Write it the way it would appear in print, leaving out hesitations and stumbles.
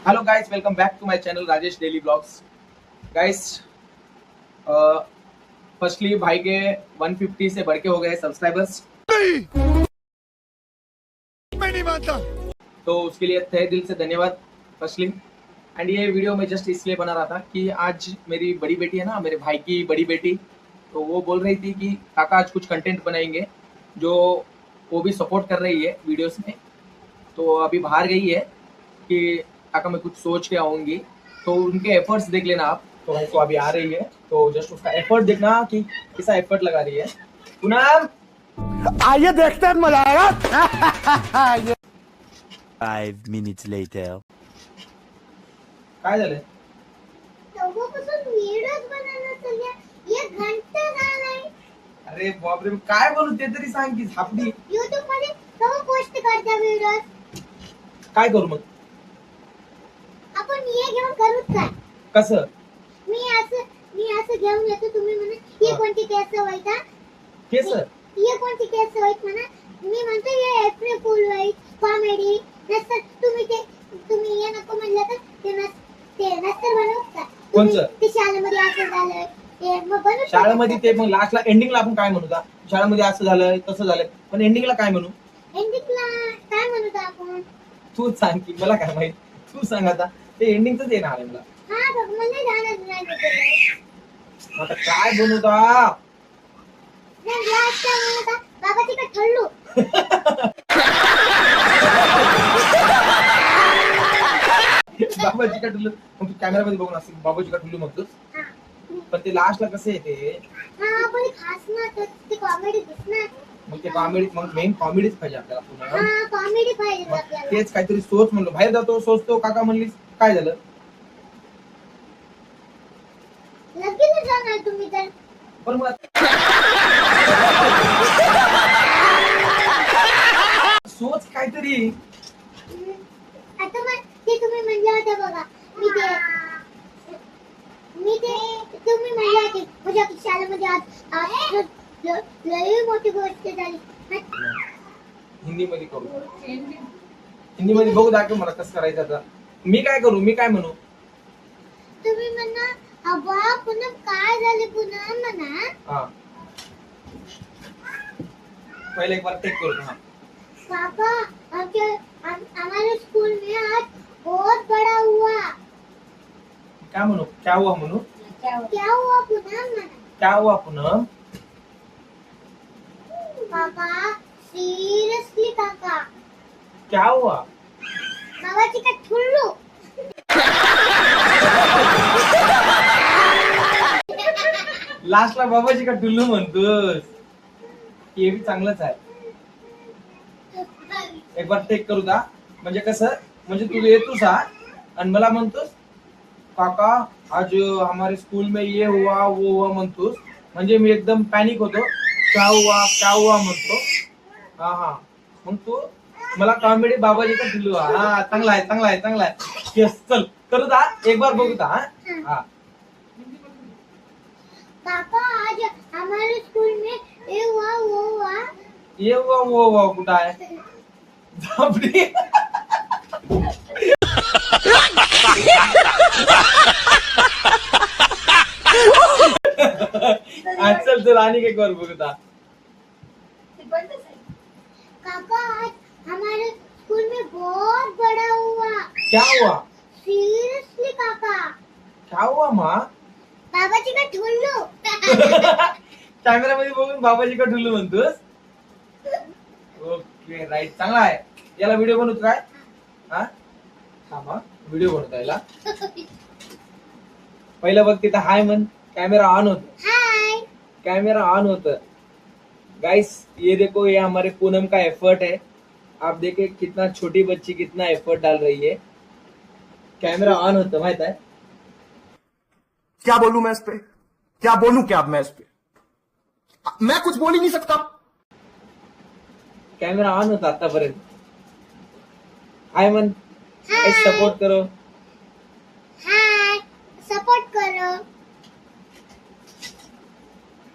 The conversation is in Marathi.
Hello guys, welcome back to my channel Rajesh daily blogs. Guys, firstly भाई के 150 से बढ़ के हो गए सब्सक्राइबर्स। मैं नहीं मानता। तो उसके लिए तहे दिल से धन्यवाद फर्स्टली। एंड ये वीडियो मैं जस्ट इसलिए बना रहा था कि आज मेरी बड़ी बेटी है ना, मेरे भाई की बड़ी बेटी, तो वो बोल रही थी कि काका आज कुछ कंटेंट बनाएंगे, जो वो भी सपोर्ट कर रही है वीडियोस में। तो अभी बाहर गई है कि काका मैं कुछ सोच के आऊंगी, तो उनके एफर्ट्स देख लेना आप। तो भाई को अभी आ रही है, तो जस्ट उसका एफर्ट देखना कि कैसा एफर्ट लगा रही है। पूनम, आइए देखते हैं, मजा आएगा। 5 minutes later. काय झालंय? तेव्हापासून व्हिडिओज बनवणं चालल्या. एक घंटा झालाय. अरे बापरे, काय बोलू ते तरी सांग की झापडी. YouTube मध्ये केव्हा पोस्ट करता व्हिडिओज? काय करू मग? आपण हे घेऊन करूच काय? कसं? मी असं घेऊन येतो, तुम्ही म्हणा ही हा. कोणती केस व्हाईट हा? केस? ही कोणती केस व्हाईट म्हणा. मी म्हणतो हे एप्रिल फुल व्हाईट कॉमेडी. नसतं तुम्ही हे नको म्हणलं तर ते नसतं बनवू का? कोणचं? ते शाळेमध्ये असं झालंय. ते मग बनवू शाळेमध्ये ते मग लास्टला एंडिंगला आपण काय म्हणू? शाळेमध्ये असं झालंय तसं झालंय, पण एंडिंगला काय म्हणू? एंडिंगला काय म्हणू आपण? तू सांग की, मला काय माहित. तू सांग आता. ते एंडिंगच येणार आहे मला. हा बघ, मला जाणच नाही भेटलं. आता काय बनवता? नाही लास्ट टाइम म्हणता बाबाची का ठरलो. बाबाजी का ठुल्लू? मग तू कॅमेरामध्ये बघून असं बाबाजी का ठुल्लू म्हणतोस, हा पण ते लास्टला कसं येते? हा पण खास ना तर ते कॉमेडी दिसणार. मग ते कॉमेडी, मग मेन कॉमेडीच पाहिजे आपल्याला पुन्हा. हा कॉमेडी पाहिजे मग आपल्याला. तेच काहीतरी सोच म्हणलो, बाहेर जातो सोचतो, काका म्हणलीस काय झालं? लगेच जाणार तुम्ही तर. पण मग सोच काहीतरी. आता मग ते तुम्ही म्हणलं होतं बघा, मी ते तुम्ही म्हणलं होते माझ्या शाळेमध्ये आज लई मोठी गोष्ट झाली. हिंदी मध्ये करू, हिंदी मध्ये बघू दाखव मला कसं करायचं. आता मी काय करू, मी काय म्हणू? तुम्ही म्हणा अबा पुन्हा काय झाले पुन्हा म्हणा. हा, पहिले एक बार टेक करू. हा, पापा हमारे स्कूल में आज बहुत बड़ा हुआ. काय म्हणू? क्या हुआ म्हणू? क्या हुआ पुन्हा म्हणा. क्या हुआ पूनम? पापा सिरियसली काका क्या हुआ? बाबाची का ठुल्लू. लास्टला बाबाजी का टुल्लू म्हणतोस? हे बी चांगलंच आहे. एक बार टेक करू दा. म्हणजे कसं, म्हणजे तू येतोस हा आणि मला म्हणतोस काका आज हमारे स्कूल में ये हुआ वो हुआ म्हणतोस, म्हणजे मी एकदम पॅनिक होतो. क्या हुआ म्हणतो. हा हा, मग तू मला कॉमेडी बाबाजी का टुल्लू. हा, चांगला आहे चांगला आहे चांगला आहे. यस, चल करू दा, एक बार बघू दा. हा, पापा आज हमारे स्कूल में ये हुआ वो हुआ. ये हुआ वो हुआ कुठं आहे? झापडी. चल चल, आणि एक बार बघू दा. काका आज हमारे स्कूल में बहुत बड़ा हुआ. क्या हुआ? सीरियसली काका क्या हुआ माँ? बाबाची का ठुल्लू. कॅमेरा मध्ये बघून बाबाजी का ठुल्लू म्हणतोस? ओके, राईट, चांगला आहे. याला व्हिडिओ बनवतो काय? हा, थांबा, व्हिडिओ बनवता याला. पहिलं बघ तिथं हाय म्हण. कॅमेरा ऑन होत, हाय. कैमरा ऑन होता. गाइस ये देखो, ये हमारे पूनम का एफर्ट है. आप देखें कितना छोटी बच्ची कितना एफर्ट डाल रही है. कैमरा ऑन होता, माहित आहे? क्या बोलूं मैं इस पे? क्या बोलूं क्या अब मैं इस पे? मैं कुछ बोल ही नहीं सकता. कैमरा ऑन होता आतापर्यंत. हाय मन, सपोर्ट करो. हाय सपोर्ट करो.